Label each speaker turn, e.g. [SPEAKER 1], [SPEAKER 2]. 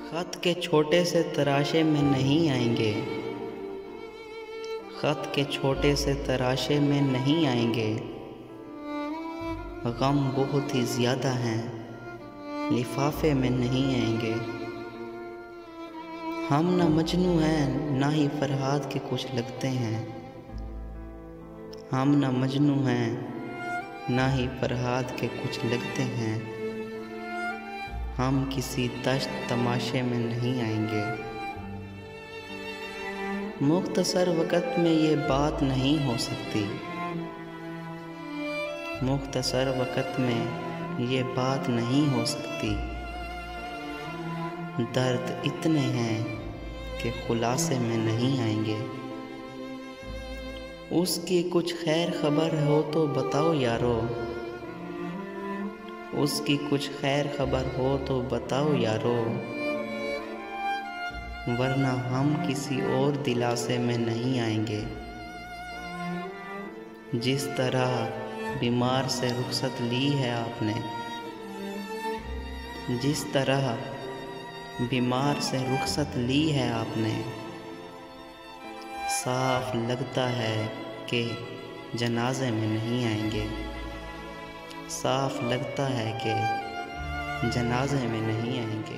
[SPEAKER 1] खत के छोटे से तराशे में नहीं आएंगे, खत के छोटे से तराशे में नहीं आएंगे। गम बहुत ही ज़्यादा हैं, लिफाफे में नहीं आएंगे। हम ना मजनू हैं ना ही फरहाद के कुछ लगते हैं। हम ना मजनू हैं ना ही फरहाद के कुछ लगते हैं। हम किसी दश्त तमाशे में नहीं आएंगे। मुख्तसर वक़्त में ये बात नहीं हो सकती, मुख्तसर वक़्त में ये बात नहीं हो सकती। दर्द इतने हैं कि खुलासे में नहीं आएंगे। उसकी कुछ खैर खबर हो तो बताओ यारो, उसकी कुछ खैर खबर हो तो बताओ यारो, वरना हम किसी और दिलासे में नहीं आएंगे। जिस तरह बीमार से रुखसत ली है आपने, जिस तरह बीमार से रुखसत ली है आपने, साफ लगता है कि जनाजे में नहीं आएंगे। साफ लगता है कि जनाजे में नहीं आएंगे।